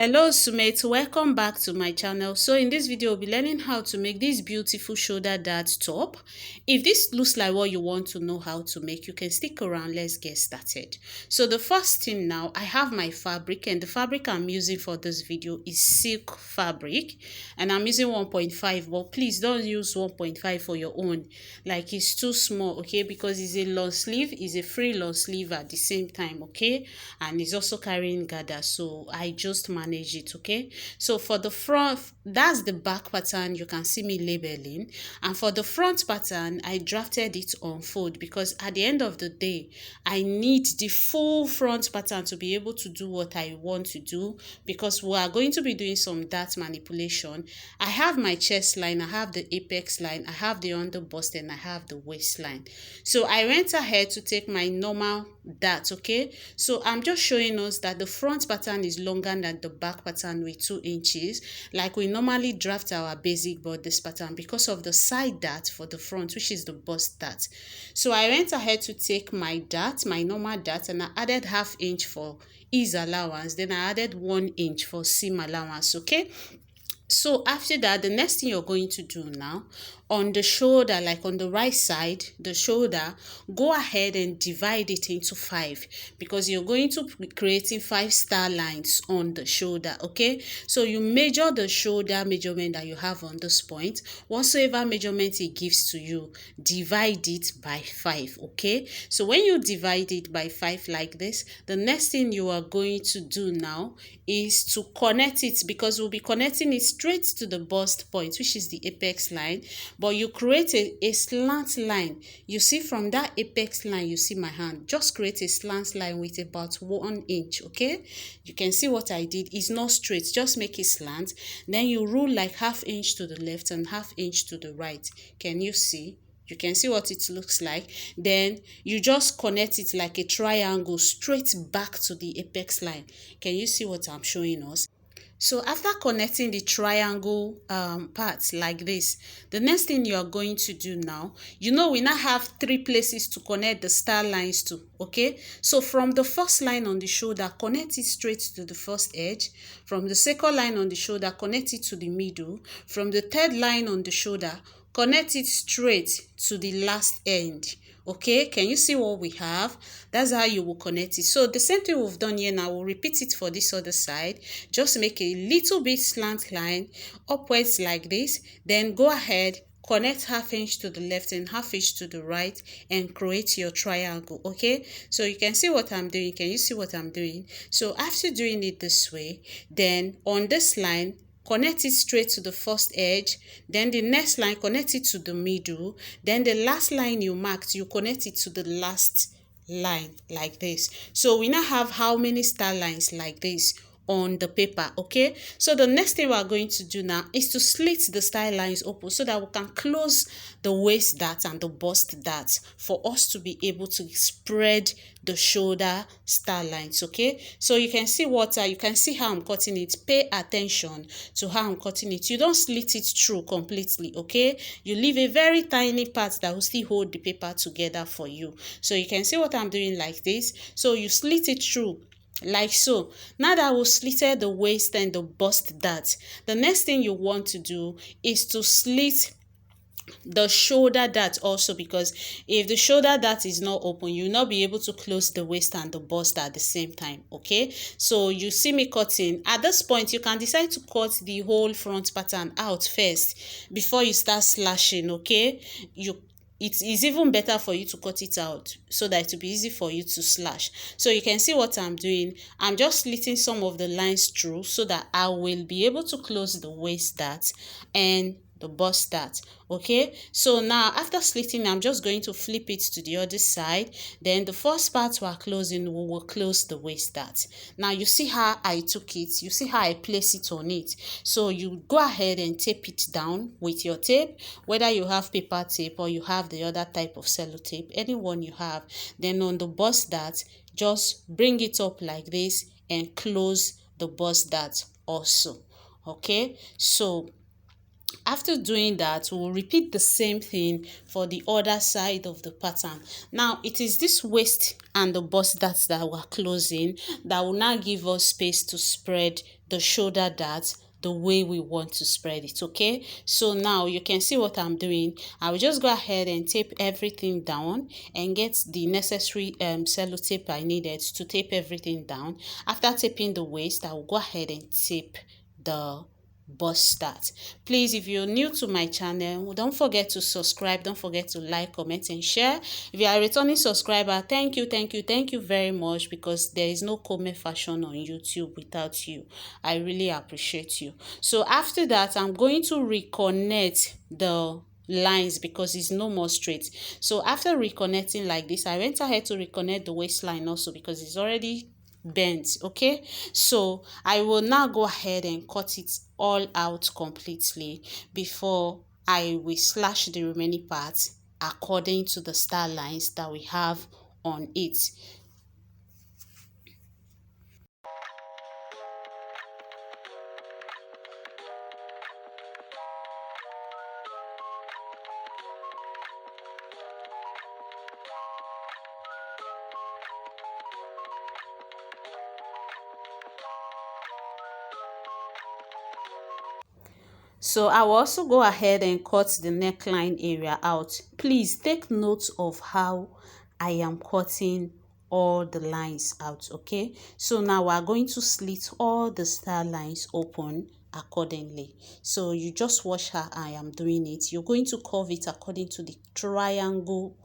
Hello Sumate, welcome back to my channel. So in this video, we'll be learning how to make this beautiful shoulder dart top. If this looks like what you want to know how to make, you can stick around. Let's get started. So the first thing now, I have my fabric, and the fabric I'm using for this video is silk fabric, and I'm using 1.5, but please don't use 1.5 for your own. Like, it's too small, okay, because it's a long sleeve, it's a free long sleeve at the same time, okay, and it's also carrying gather, so I just manage it, okay. So for the front, that's the back pattern you can see me labeling, and for the front pattern I drafted it on fold because at the end of the day I need the full front pattern to be able to do what I want to do, because we are going to be doing some dart manipulation. I have my chest line, I have the apex line, I have the under bust, and I have the waistline. So I went ahead to take my normal dart, okay. So I'm just showing us that the front pattern is longer than the back pattern with 2 inches, like we normally draft our basic bodice pattern, because of the side dart for the front, which is the bust dart. So I went ahead to take my dart, my normal dart, and I added ½ inch for ease allowance, then I added 1 inch for seam allowance, okay. So after that, the next thing you're going to do now, on the shoulder, like on the right side, the shoulder, go ahead and divide it into 5, because you're going to be creating 5 star lines on the shoulder, okay. So you measure the shoulder measurement that you have on this point. Whatsoever measurement it gives to you, divide it by 5, okay. So when you divide it by 5 like this, the next thing you are going to do now is to connect it, because we'll be connecting it straight to the bust point, which is the apex line. But you create a slant line. You see, from that apex line, you see my hand, just create a slant line with about 1 inch, okay. You can see what I did. It's not straight, just make it slant. Then you rule like ½ inch to the left and ½ inch to the right. Can you see? You can see what it looks like. Then you just connect it like a triangle straight back to the apex line. Can you see what I'm showing us? So after connecting the triangle parts like this, the next thing you are going to do now, we now have 3 places to connect the star lines to, okay. So from the first line on the shoulder, connect it straight to the first edge. From the second line on the shoulder, connect it to the middle. From the third line on the shoulder, connect it straight to the last end, okay. Can you see what we have? That's how you will connect it. So the same thing we've done here now, we'll repeat it for this other side. Just make a little bit slant line upwards like this, then go ahead, connect ½ inch to the left and ½ inch to the right, and create your triangle, okay. So you can see what I'm doing. Can you see what I'm doing? So after doing it this way, then on this line, connect it straight to the first edge. Then the next line, connect it to the middle. Then the last line you marked, you connect it to the last line like this. So we now have how many star lines like this on the paper, okay. So the next thing we are going to do now is to slit the star lines open, so that we can close the waist dart and the bust dart, for us to be able to spread the shoulder star lines, okay. So you can see you can see how I'm cutting it. Pay attention to how I'm cutting it. You don't slit it through completely, okay. You leave a very tiny part that will still hold the paper together for you. So you can see what I'm doing like this. So you slit it through like so. Now that we slitted the waist and the bust dart, the next thing you want to do is to slit the shoulder dart also, because if the shoulder dart is not open, you will not be able to close the waist and the bust at the same time, okay. So you see me cutting. At this point, you can decide to cut the whole front pattern out first before you start slashing, okay. It is even better for you to cut it out, so that it will be easy for you to slash. So you can see what I'm doing. I'm just slitting some of the lines through, so that I will be able to close the waist dart and the bust dart, okay. So now after slitting, I'm just going to flip it to the other side. Then the first part we're closing, we will close the waist dart. Now you see how I took it, you see how I place it on it. So you go ahead and tape it down with your tape, whether you have paper tape or you have the other type of sellotape, any one you have. Then on the bust dart, just bring it up like this and close the bust dart also, okay. So after doing that, we'll repeat the same thing for the other side of the pattern. Now it is this waist and the bust darts that we're closing that will now give us space to spread the shoulder dart the way we want to spread it. Okay, so now you can see what I'm doing. I will just go ahead and tape everything down and get the necessary sellotape I needed to tape everything down. After taping the waist, I will go ahead and tape the bust start. Please, if you're new to my channel, don't forget to subscribe, don't forget to like, comment and share. If you are a returning subscriber, thank you very much, because there is no comment fashion on YouTube without you. I really appreciate you. So after that, I'm going to reconnect the lines because it's no more straight. So after reconnecting like this, I went ahead to reconnect the waistline also because it's already bent. Okay, so I will now go ahead and cut it all out completely before I will slash the remaining parts according to the star lines that we have on it. So I will also go ahead and cut the neckline area out. Please take note of how I am cutting all the lines out. Okay, so now we are going to slit all the star lines open accordingly. So you just watch how I am doing it. You're going to curve it according to the triangle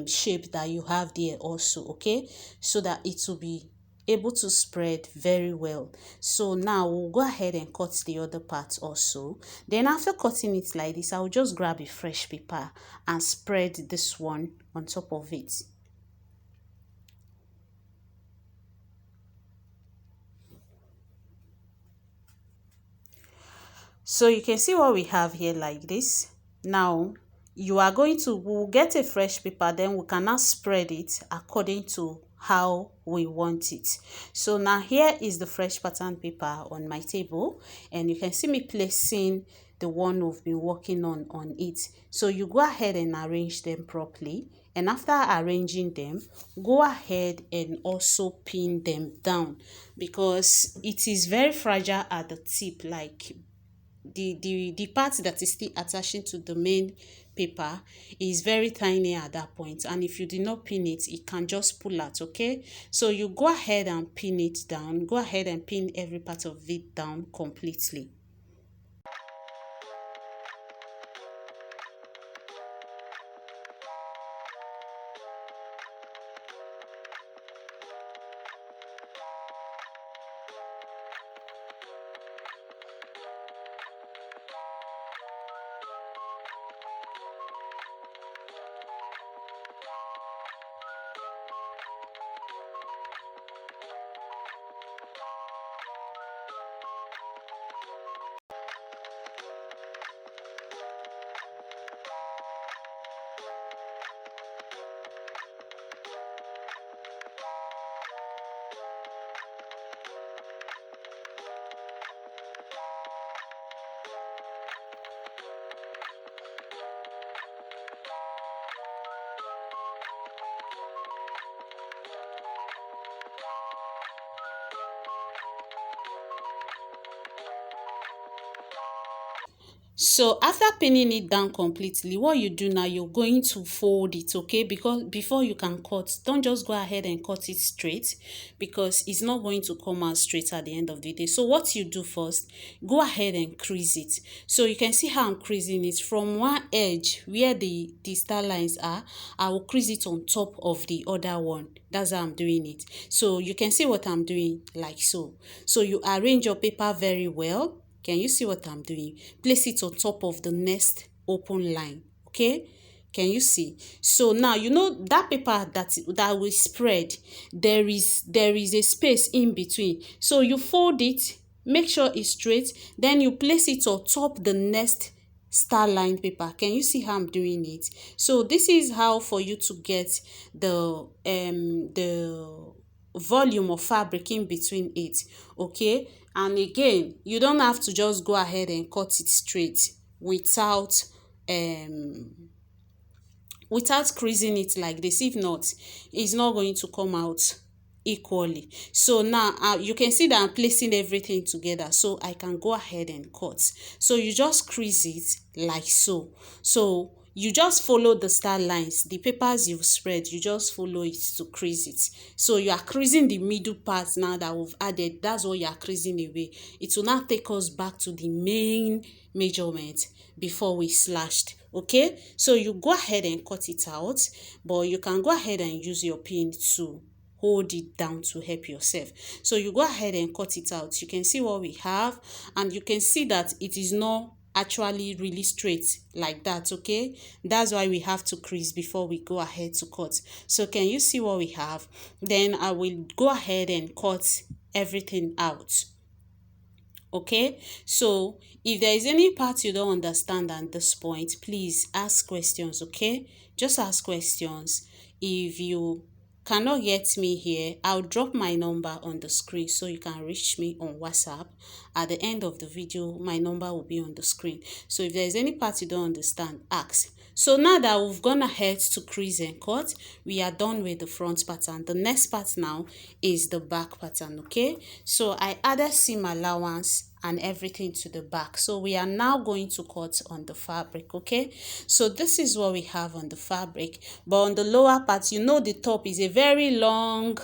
shape that you have there also. Okay, so that it will be able to spread very well. So now we'll go ahead and cut the other part also. Then after cutting it like this, I'll just grab a fresh paper and spread this one on top of it. So you can see what we have here like this. Now you are going to, we'll get a fresh paper, then we can now spread it according to how we want it. So now here is the fresh pattern paper on my table, and you can see me placing the one we've been working on it. So you go ahead and arrange them properly, and after arranging them, go ahead and also pin them down, because it is very fragile at the tip, like the part that is still attaching to the main paper is very tiny at that point, and if you do not pin it, it can just pull out. Okay, so you go ahead and pin it down, go ahead and pin every part of it down completely. So after pinning it down completely, what you do now, you're going to fold it. Okay, because before you can cut, don't just go ahead and cut it straight, because it's not going to come out straight at the end of the day. So what you do first, go ahead and crease it. So you can see how I'm creasing it from one edge where the star lines are. I will crease it on top of the other one. That's how I'm doing it. So you can see what I'm doing, like so. So you arrange your paper very well. Can you see what I'm doing? Place it on top of the next open line. Okay, can you see? So now you know that paper that will spread, there is a space in between. So you fold it, make sure it's straight, then you place it on top the next star line paper. Can you see how I'm doing it? So this is how for you to get the volume of fabric in between it. Okay, and again, you don't have to just go ahead and cut it straight without without creasing it like this. If not, it's not going to come out equally. So now you can see that I'm placing everything together, so I can go ahead and cut. So you just crease it like so. So you just follow the star lines, the papers you've spread, you just follow it to crease it. So you are creasing the middle part now that we've added. That's what you are creasing away. It will now take us back to the main measurement before we slashed. Okay, so you go ahead and cut it out, but you can go ahead and use your pin to hold it down to help yourself. So you go ahead and cut it out. You can see what we have, and you can see that it is not actually really straight like that. Okay, that's why we have to crease before we go ahead to cut. So can you see what we have? Then I will go ahead and cut everything out. Okay, so if there is any part you don't understand at this point, please ask questions. Okay, just ask questions. If you cannot get me here, I'll drop my number on the screen so you can reach me on WhatsApp. At the end of the video, my number will be on the screen. So if there is any part you don't understand, ask. So now that we've gone ahead to crease and cut, we are done with the front pattern. The next part now is the back pattern. Okay, so I added seam allowance and everything to the back. So we are now going to cut on the fabric. Okay, so this is what we have on the fabric, but on the lower part, you know, the top is a very long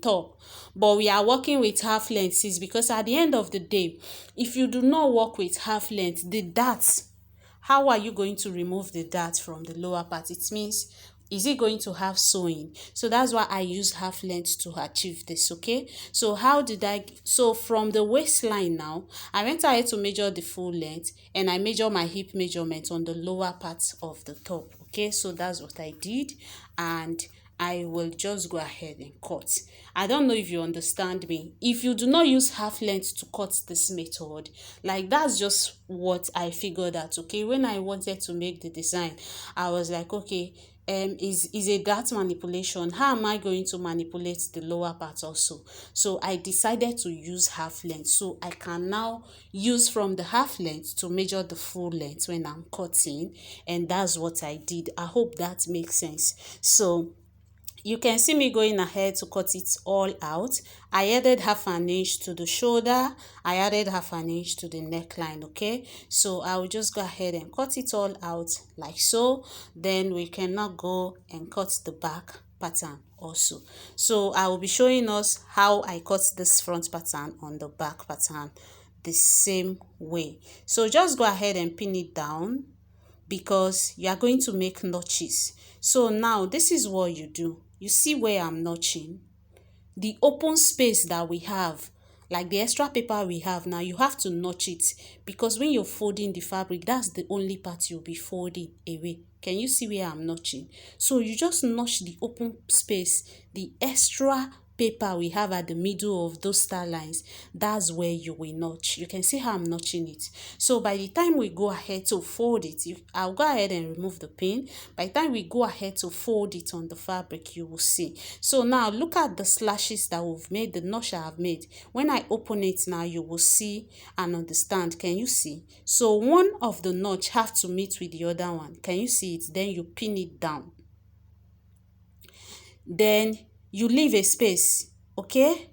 top, but we are working with half lengths, because at the end of the day, if you do not work with half length, the darts, how are you going to remove the dart from the lower part? It means, is it going to have sewing? So that's why I use half length to achieve this. Okay, so how did I, so from the waistline now, I went ahead to measure the full length, and I measure my hip measurement on the lower part of the top. Okay, so that's what I did, and I will just go ahead and cut. I don't know if you understand me. If you do not use half length to cut this method, like, that's just what I figured out. Okay, when I wanted to make the design, I was like, okay, is a dart manipulation. How am I going to manipulate the lower part also? So I decided to use half length, so I can now use from the half length to measure the full length when I'm cutting, and that's what I did. I hope that makes sense. So you can see me going ahead to cut it all out. I added half an inch to the shoulder. I added half an inch to the neckline. Okay, so I will just go ahead and cut it all out like so. Then we can now go and cut the back pattern also. So I will be showing us how I cut this front pattern on the back pattern the same way. So just go ahead and pin it down, because you are going to make notches. So now this is what you do. You see where I'm notching? The open space that we have, like the extra paper we have now, you have to notch it, because when you're folding the fabric, that's the only part you'll be folding away. Can you see where I'm notching? So you just notch the open space, the extra paper we have at the middle of those star lines. That's where you will notch. You can see how I'm notching it. So by the time we go ahead to fold it, I'll go ahead and remove the pin. By the time we go ahead to fold it on the fabric, you will see. So now look at the slashes that we've made, the notch I have made. When I open it now, you will see and understand. Can you see? So one of the notch have to meet with the other one. Can you see it? Then you pin it down. Then you leave a space. Okay,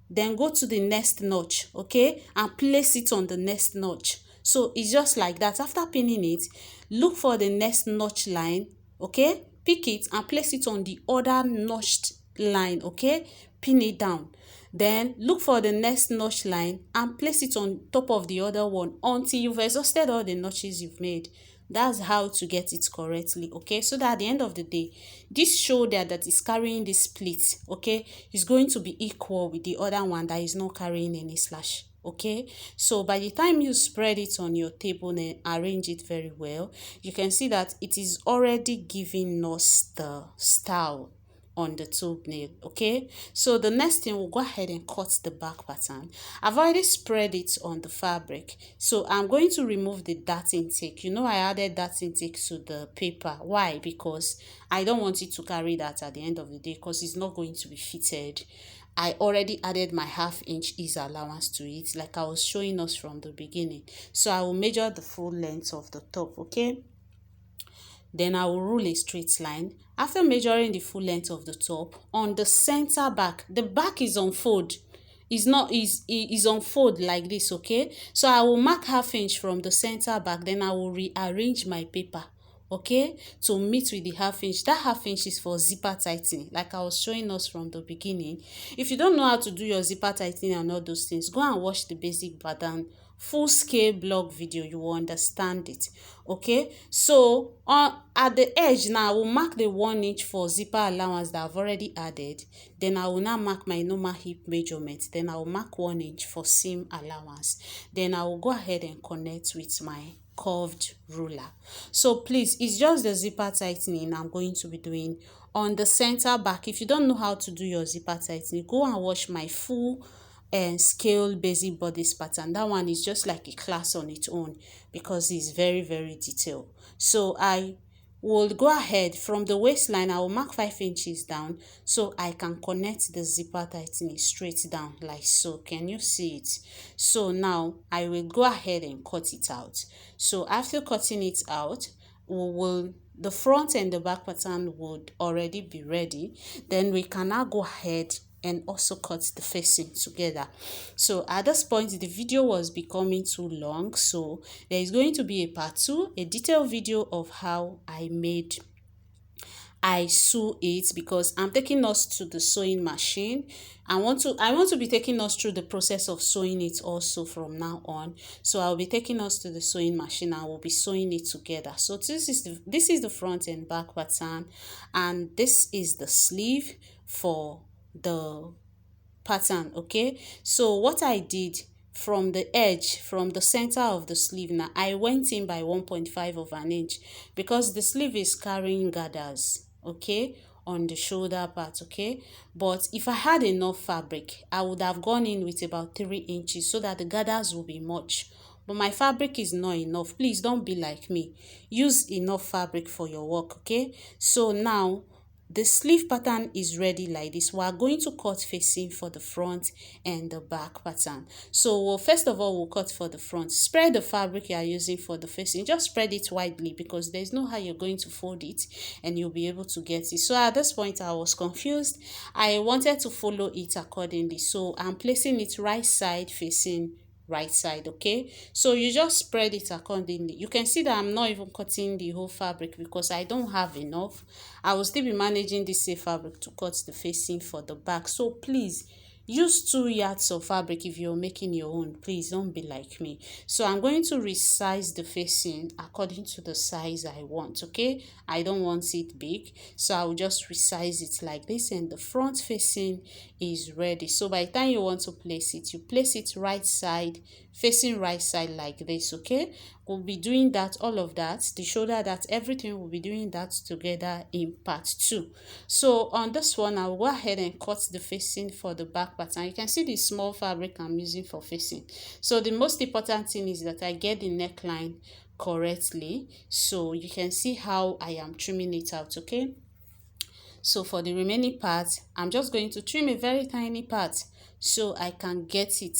then go to the next notch. Okay, and place it on the next notch. So it's just like that. After pinning it, look for the next notch line. Okay, pick it and place it on the other notched line. Okay, pin it down. Then look for the next notch line and place it on top of the other one until you've exhausted all the notches you've made. That's how to get it correctly. Okay, so that at the end of the day, this shoulder that is carrying this split, okay, is going to be equal with the other one that is not carrying any slash. Okay, so by the time you spread it on your table and arrange it very well, you can see that it is already giving us the style on the thumbnail. Okay, so the next thing, we'll go ahead and cut the back pattern. I've already spread it on the fabric, so I'm going to remove the dart intake. You know, I added dart intake to the paper. Why? Because I don't want it to carry that at the end of the day, because it's not going to be fitted. I already added my half-inch ease allowance to it, like I was showing us from the beginning. So I will measure the full length of the top. Okay, Then I will rule a straight line. After measuring the full length of the top, on the center back, the back is on fold, is not is on fold like this, okay? So I will mark half inch from the center back, then I will rearrange my paper, okay, to meet with the half inch. That half inch is for zipper tightening, like I was showing us from the beginning. If you don't know how to do your zipper tightening and all those things, go and watch the basic pattern full scale blog video, you will understand it, okay? So at the edge now, I will mark the 1 inch for zipper allowance that I've already added. Then I will now mark my normal hip measurement. Then I will mark 1 inch for seam allowance. Then I will go ahead and connect with my curved ruler. So please, it's just the zipper tightening I'm going to be doing on the center back. If you don't know how to do your zipper tightening, go and watch my full and scale basic bodice pattern. That one is just like a class on its own because it's very detailed. So I will go ahead from the waistline. I will mark 5 inches down so I can connect the zipper tightening straight down like so. Can you see it? So now I will go ahead and cut it out. So after cutting it out, the front and the back pattern would already be ready. Then we can now go ahead and also cut the facing together. So at this point, the video was becoming too long, so there is going to be a part 2, a detailed video of how I sew it, because I'm taking us to the sewing machine. I want to be taking us through the process of sewing it also from now on. So I'll be taking us to the sewing machine and we'll be sewing it together. So this is the front and back pattern, and this is the sleeve for the pattern, okay? So what I did, from the edge, from the center of the sleeve, now I went in by 1.5 of an inch because the sleeve is carrying gathers, okay, on the shoulder part, okay? But if I had enough fabric, I would have gone in with about 3 inches so that the gathers will be much. But my fabric is not enough. Please don't be like me. Use enough fabric for your work, okay? So now the sleeve pattern is ready like this. We are going to cut facing for the front and the back pattern. So first of all, we'll cut for the front. Spread the fabric you are using for the facing. Just spread it widely because there's no how you're going to fold it and you'll be able to get it. So at this point, I was confused. I wanted to follow it accordingly. So I'm placing it right side facing right side, okay? So you just spread it accordingly. You can see that I'm not even cutting the whole fabric because I don't have enough. I will still be managing this same fabric to cut the facing for the back. So please use 2 yards of fabric if you're making your own. Please don't be like me. So I'm going to resize the facing according to the size I want, okay? I don't want it big, so I will just resize it like this, and the front facing is ready. So by the time you want to place it, you place it right side facing right side like this, okay? We'll be doing that, all of that, the shoulder, that everything, will be doing that together in part 2. So on this one, I'll go ahead and cut the facing for the back pattern. You can see the small fabric I'm using for facing. So the most important thing is that I get the neckline correctly. So you can see how I am trimming it out, okay? So for the remaining part, I'm just going to trim a very tiny part so I can get it,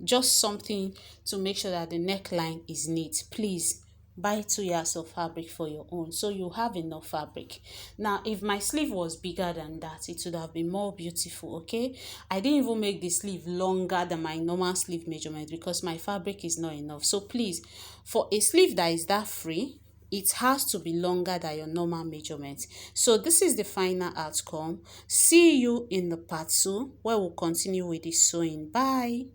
just something to make sure that the neckline is neat. Please buy 2 yards of fabric for your own so you have enough fabric. Now if my sleeve was bigger than that, it would have been more beautiful, okay? I didn't even make the sleeve longer than my normal sleeve measurement because my fabric is not enough. So please, for a sleeve that is that free, it has to be longer than your normal measurement. So this is the final outcome. See you in the part 2 where we'll continue with the sewing. Bye.